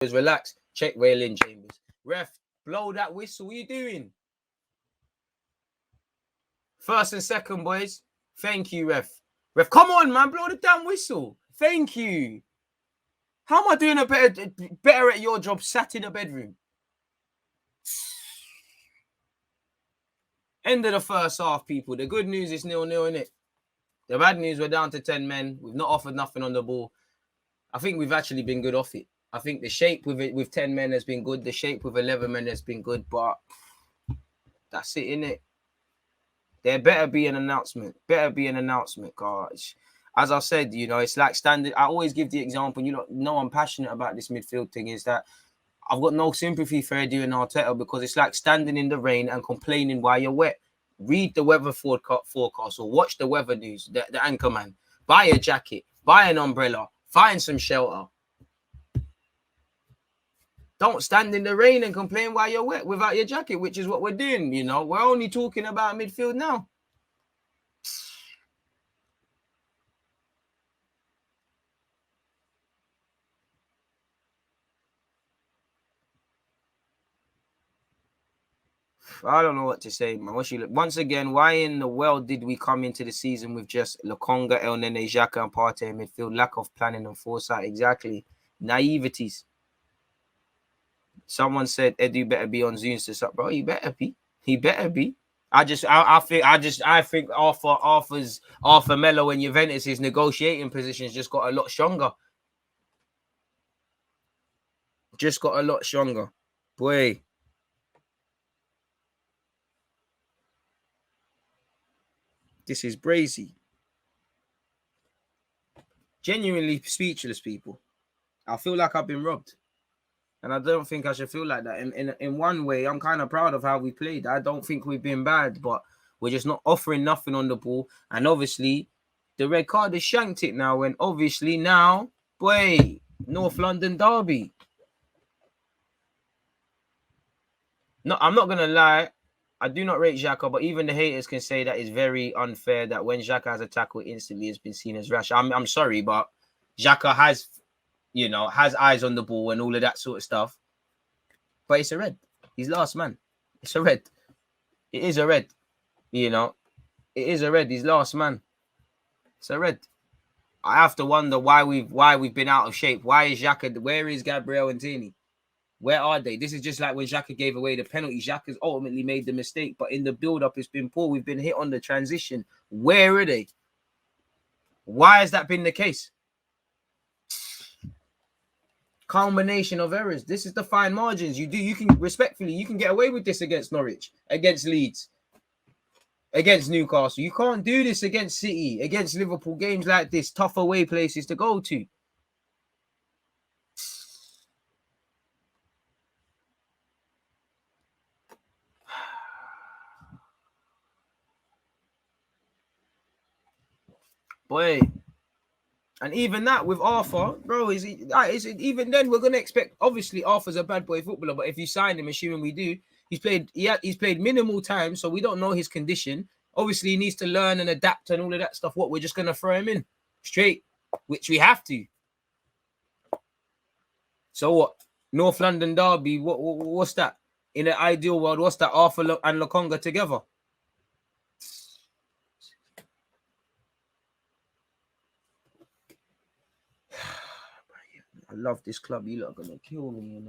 Relax. Check Waylon Chambers. Ref, blow that whistle. What are you doing? First and second, boys. Thank you, ref. Ref, come on, man. Blow the damn whistle. Thank you. How am I doing better at your job sat in a bedroom? End of the first half, people. The good news is 0-0, innit? The bad news, we're down to 10 men. We've not offered nothing on the ball. I think we've actually been good off it. I think the shape with 10 men has been good. The shape with 11 men has been good. But that's it, innit? There better be an announcement. Gosh. As I said, it's like standing. I always give the example, I'm passionate about this midfield thing, is that I've got no sympathy for Eddie and Arteta because it's like standing in the rain and complaining while you're wet. Read the weather forecast or watch the weather news, the anchor man. Buy a jacket, buy an umbrella, find some shelter. Don't stand in the rain and complain while you're wet without your jacket, which is what we're doing, We're only talking about midfield now. I don't know what to say, man. Once again, why in the world did we come into the season with just Lokonga, El Nene, Xhaka, and Partey in midfield? Lack of planning and foresight. Exactly. Naiveties. Someone said Edu better be on Zoom to stop, bro. He better be. I think Arthur Melo and Juventus' negotiating positions just got a lot stronger. Boy. This is brazy. Genuinely speechless, people. I feel like I've been robbed. And I don't think I should feel like that. In one way, I'm kind of proud of how we played. I don't think we've been bad, but we're just not offering nothing on the ball. And obviously, the red card has shanked it now. And obviously now, boy, North London derby. No, I'm not going to lie. I do not rate Xhaka, but even the haters can say that it's very unfair that when Xhaka has a tackle, instantly it's been seen as rash. I'm sorry, but Xhaka has eyes on the ball and all of that sort of stuff. But it's a red. He's last man. It's a red. It is a red. It is a red. He's last man. It's a red. I have to wonder why we've been out of shape. Why is Xhaka? Where is Gabriel and Tini? Where are they? This is just like when Xhaka gave away the penalty. Xhaka's ultimately made the mistake, but in the build-up, it's been poor. We've been hit on the transition. Where are they? Why has that been the case? Culmination of errors. This is the fine margins. You can get away with this against Norwich, against Leeds, against Newcastle. You can't do this against City, against Liverpool. Games like this, tough away places to go to. Boy. And even that with Arthur, bro, even then we're gonna expect. Obviously, Arthur's a bad boy footballer, but if you sign him, assuming we do, he's played minimal time, so we don't know his condition. Obviously, he needs to learn and adapt and all of that stuff. What, we're just gonna throw him in straight, which we have to. So what? North London derby. What's that? In an ideal world, what's that? Arthur and Lokonga together. I love this club. You lot are gonna kill me,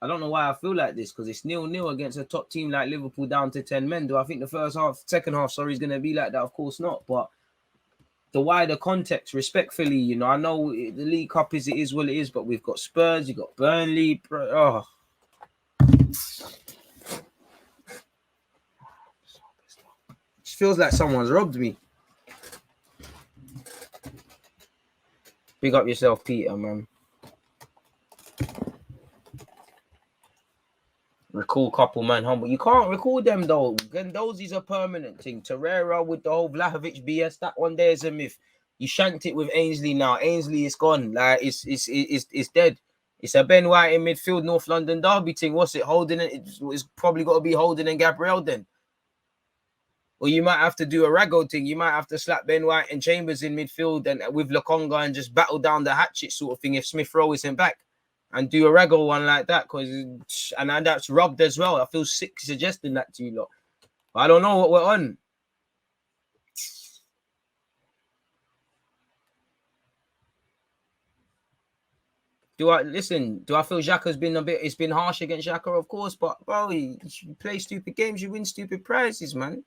I don't know why I feel like this, because it's 0-0 against a top team like Liverpool down to 10 men. Do I think the second half, is gonna be like that? Of course not. But the wider context, respectfully, I know the League Cup is what it is, but we've got Spurs, you've got Burnley. Oh. It feels like someone's robbed me. Big up yourself, Peter, man. Recall couple, man, humble. You can't recall them, though. Gendozi's a permanent thing. Torreira with the whole Vlahovic BS, that one there is a myth. You shanked it with Ainsley now. Ainsley is gone. Like, it's dead. It's a Ben White in midfield, North London derby thing. What's it? Holding it? It's probably got to be Holding and Gabriel then. Or you might have to do a Rago thing. You might have to slap Ben White and Chambers in midfield and with Lokonga and just battle down the hatchet sort of thing if Smith Rowe isn't back. and do a regular one like that, and that's rubbed as well. I feel sick suggesting that to you lot. I don't know what we're on. Do I feel Xhaka's been it's been harsh against Xhaka? Of course, but bro, you play stupid games, you win stupid prizes, man.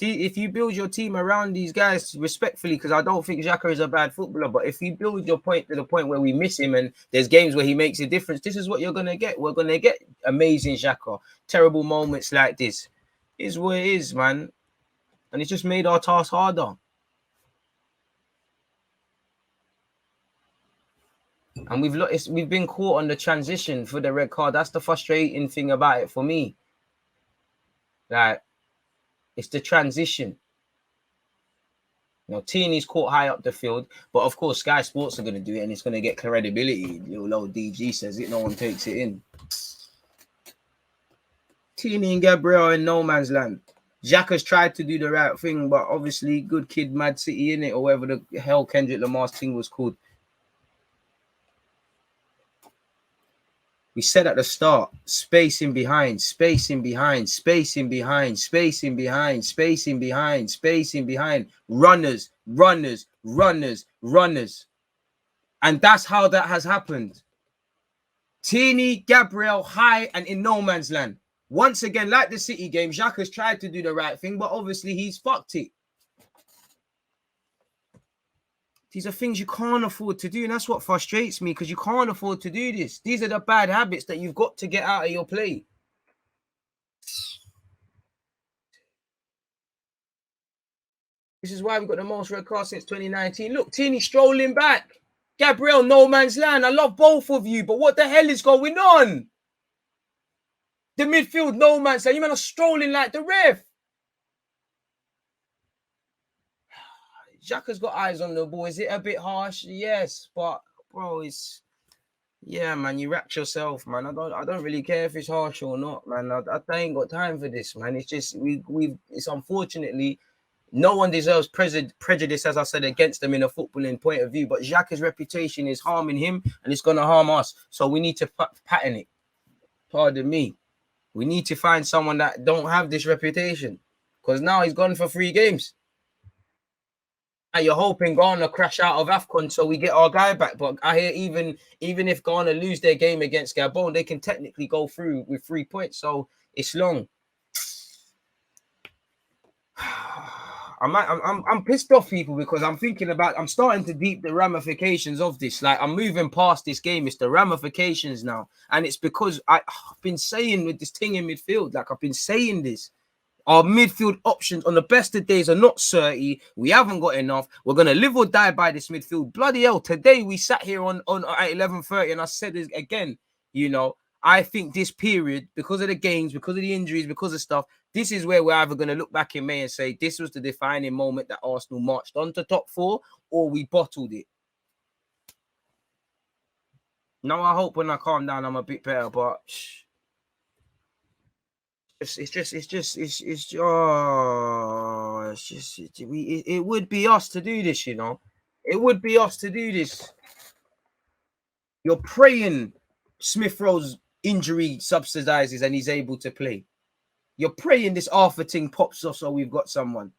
If you build your team around these guys respectfully, because I don't think Xhaka is a bad footballer, but if you build your point to the point where we miss him and there's games where he makes a difference, this is what you're gonna get. We're gonna get amazing Xhaka, terrible moments like this. Is what it is, man, and it's just made our task harder. And we've been caught on the transition for the red card. That's the frustrating thing about it for me. Like, it's the transition. You know, Tierney's caught high up the field, but of course, Sky Sports are going to do it, and it's going to get credibility. Little old DG says it, no one takes it in. Tierney and Gabriel in no man's land. Xhaka's tried to do the right thing, but obviously, good kid, Mad City in it, or whatever the hell Kendrick Lamar's thing was called. We said at the start, spacing behind, spacing behind, spacing behind, spacing behind, spacing behind, spacing behind, runners, runners, runners, runners. And that's how that has happened. Tierney, Gabriel, high and in no man's land. Once again, like the City game, Xhaka's tried to do the right thing, but obviously he's fucked it. These are things you can't afford to do, and that's what frustrates me, because you can't afford to do this. These are the bad habits that you've got to get out of your play. This is why we've got the most red cards since 2019. Look, Tierney strolling back. Gabriel, no man's land. I love both of you, but what the hell is going on? The midfield, no man's land. You men are strolling like the ref. Xhaka's got eyes on the ball. Is it a bit harsh? Yes, but bro, it's man. You wrecked yourself, man. I don't really care if it's harsh or not, man. I ain't got time for this, man. It's just it's unfortunately no one deserves prejudice, as I said, against them in a footballing point of view. But Xhaka's reputation is harming him, and it's gonna harm us. So we need to pattern it. Pardon me. We need to find someone that don't have this reputation, because now he's gone for 3 games. And you're hoping Ghana crash out of AFCON so we get our guy back. But I hear even if Ghana lose their game against Gabon, they can technically go through with 3 points. So it's long. I'm pissed off, people, because I'm starting to deep the ramifications of this. Like, I'm moving past this game. It's the ramifications now. And it's because I've been saying with this thing in midfield, like I've been saying this. Our midfield options on the best of days are not 30. We haven't got enough. We're going to live or die by this midfield. Bloody hell. Today we sat here on at 11:30 and I said this again, I think this period, because of the games, because of the injuries, because of stuff, this is where we're either going to look back in May and say this was the defining moment that Arsenal marched on to top 4, or we bottled it. Now, I hope when I calm down, I'm a bit better, but it would be us to do this, It would be us to do this. You're praying Smith Rowe's injury subsidizes and he's able to play. You're praying this Arthur thing pops off so we've got someone.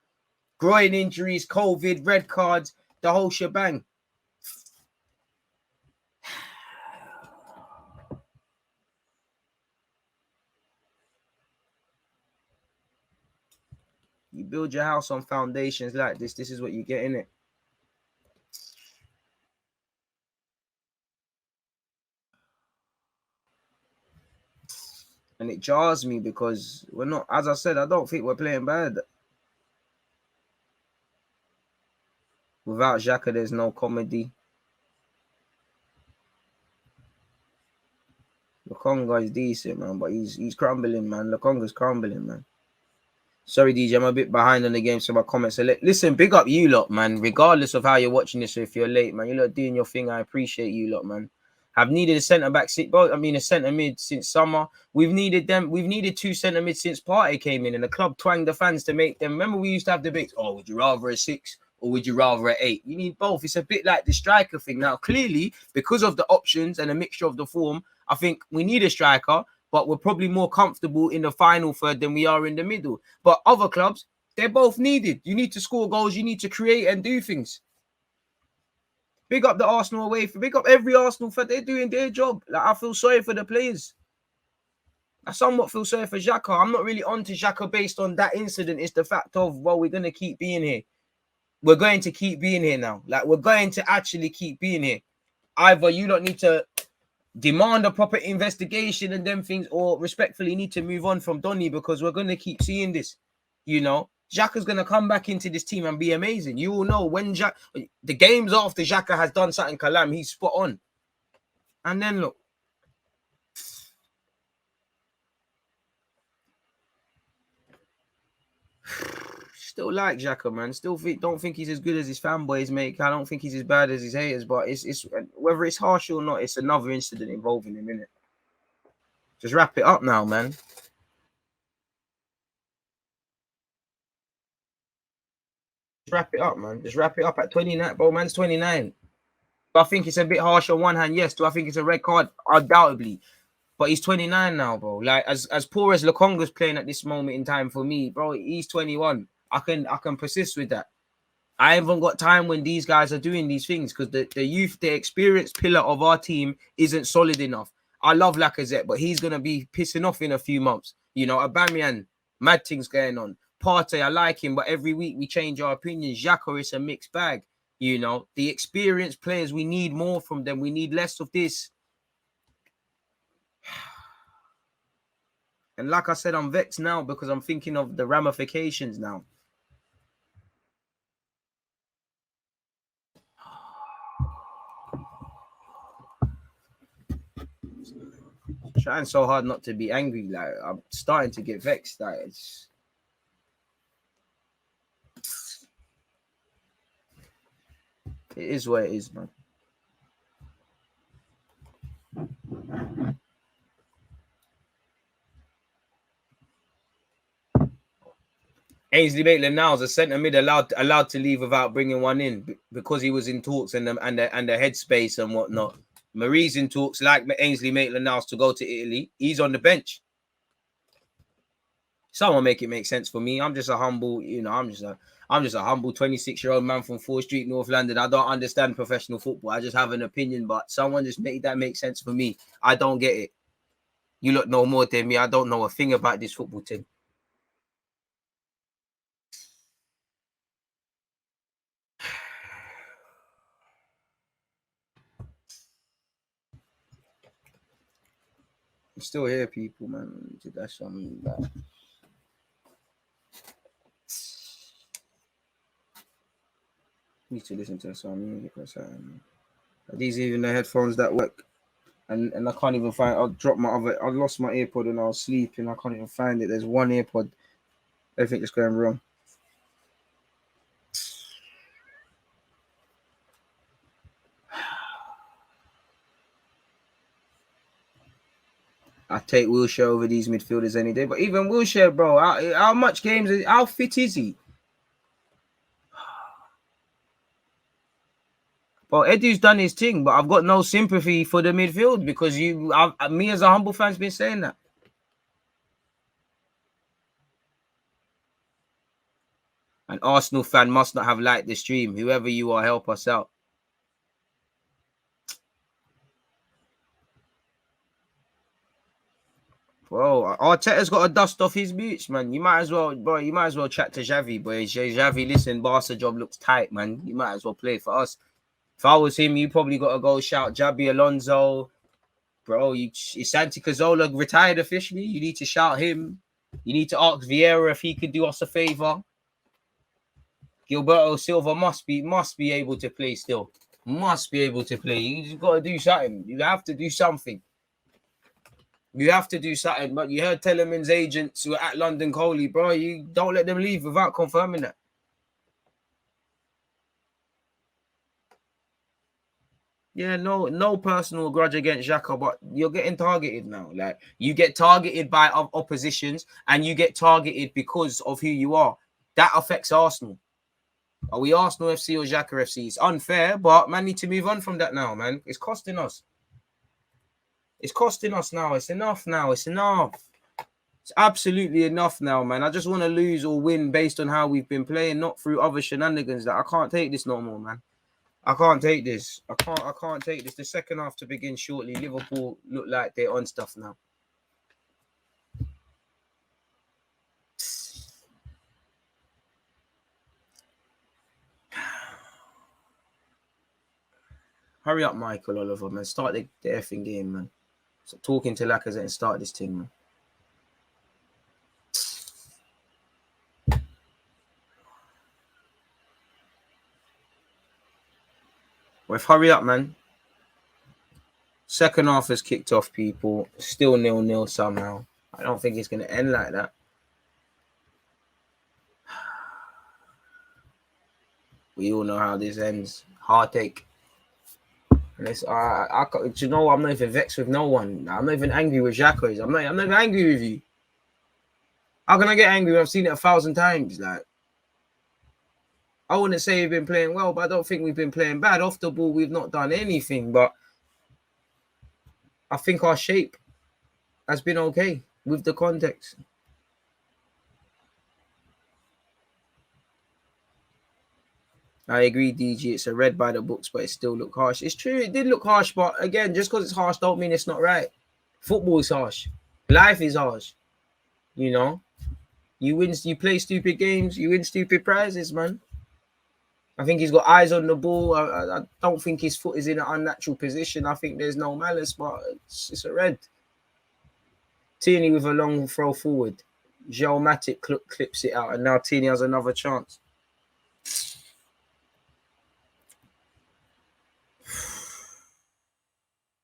Groin injuries, COVID, red cards, the whole shebang. You build your house on foundations like this. This is what you get in it. And it jars me because we're not, as I said, I don't think we're playing bad. Without Xhaka, there's no comedy. Lokonga is decent, man, but he's crumbling, man. Lokonga's crumbling, man. Sorry, DJ, I'm a bit behind on the game, so my comments are late. Listen, big up you lot, man. Regardless of how you're watching this, or if you're late, man, you lot doing your thing. I appreciate you lot, man. I've needed a centre back, a centre mid since summer. We've needed them. We've needed 2 centre mids since Partey came in, and the club twanged the fans to make them. Remember, we used to have debates. Oh, would you rather a 6 or would you rather at 8? You need both. It's a bit like the striker thing. Now, clearly, because of the options and a mixture of the form, I think we need a striker, but we're probably more comfortable in the final third than we are in the middle. But other clubs, they're both needed. You need to score goals. You need to create and do things. Big up the Arsenal away. Big up every Arsenal fan. They're doing their job. Like, I feel sorry for the players. I somewhat feel sorry for Xhaka. I'm not really onto Xhaka based on that incident. It's the fact of, well, we're going to keep being here. We're going to keep being here now. Like, we're going to actually keep being here. Either you don't need to demand a proper investigation and them things, or respectfully need to move on from Donny, because we're going to keep seeing this. You know, Xhaka's going to come back into this team and be amazing. You all know when the games after Xhaka has done something Kalam, he's spot on. And then look. Still like Xhaka, man. Still don't think he's as good as his fanboys make. I don't think he's as bad as his haters, but it's whether it's harsh or not, it's another incident involving him, innit? Just wrap it up now, man. Just wrap it up, man. Just wrap it up at 29. Bro, man's 29. I think it's a bit harsh on one hand. Yes, do I think it's a red card? Undoubtedly. But he's 29 now, bro. Like, as poor as Lukonga's playing at this moment in time for me, bro, he's 21. I can persist with that. I haven't got time when these guys are doing these things, because the youth, the experienced pillar of our team isn't solid enough. I love Lacazette, but he's going to be pissing off in a few months. You know, Aubameyang, mad things going on. Partey, I like him, but every week we change our opinions. Xhaka, it's a mixed bag. You know, the experienced players, we need more from them. We need less of this. And like I said, I'm vexed now because I'm thinking of the ramifications now. Trying so hard not to be angry. Like, I'm starting to get vexed. Like, it is what it is, man. Ainsley Maitland-Niles, a centre mid, allowed to leave without bringing one in because he was in talks and the headspace and whatnot. Marie's in talks, like Ainsley Maitland-Niles, to go to Italy. He's on the bench. Someone make it make sense for me. I'm just a humble, I'm just a humble 26-year-old man from 4th Street, North London. I don't understand professional football. I just have an opinion, but someone just make that make sense for me. I don't get it. You lot know more than me. I don't know a thing about this football team. I'm still here, people, man. That's something that. Need to listen to some music or something. Are these even the headphones that work? And I can't even find. I lost my earpod when I was sleeping. I can't even find it. There's one earpod. Everything is going wrong. I take Wilshere over these midfielders any day. But even Wilshere, bro, how much games? How fit is he? Well, Edu's done his thing, but I've got no sympathy for the midfield because me as a humble fan's been saying that. An Arsenal fan must not have liked the stream. Whoever you are, help us out. Bro, Arteta's got to dust off his boots, man. You might as well, chat to Xavi, boy. Xavi, listen, Barca job looks tight, man. You might as well play for us. If I was him, you probably got to go shout Xabi Alonso. Bro, is Santi Cazorla retired officially? You need to shout him. You need to ask Vieira if he could do us a favor. Gilberto Silva must be able to play still. Must be able to play. You just got to do something. You have to do something. You have to do something. But you heard Teleman's agents who are at London Coley, bro. You don't let them leave without confirming that. Yeah, no personal grudge against Xhaka, but you're getting targeted now. Like, you get targeted by oppositions and you get targeted because of who you are. That affects Arsenal. Are we Arsenal FC or Xhaka FC? It's unfair, but man need to move on from that now, man. It's costing us. It's costing us now. It's enough now. It's enough. It's absolutely enough now, man. I just want to lose or win based on how we've been playing, not through other shenanigans. That I can't take this no more, man. I can't take this. I can't take this. The second half to begin shortly. Liverpool look like they're on stuff now. Hurry up, Michael Oliver, man. Start the effing game, man. Stop talking to Lacazette and start this thing, man. Well, hurry up, man. Second half has kicked off, people. Still 0-0 somehow. I don't think it's going to end like that. We all know how this ends. Heartache. And it's, do you know what? I'm not even vexed with no one. I'm not even angry with Xhaka. I'm not even angry with you. How can I get angry when I've seen it 1,000 times? Like, I wouldn't say we've been playing well, but I don't think we've been playing bad. Off the ball, we've not done anything, but I think our shape has been okay with the context. I agree, DG. It's a red by the books, but it still looked harsh. It's true, it did look harsh, but again, just because it's harsh don't mean it's not right. Football is harsh. Life is harsh. You know? You play stupid games, you win stupid prizes, man. I think he's got eyes on the ball. I don't think his foot is in an unnatural position. I think there's no malice, but it's a red. Tierney with a long throw forward. Joe Matic clips it out, and now Tierney has another chance.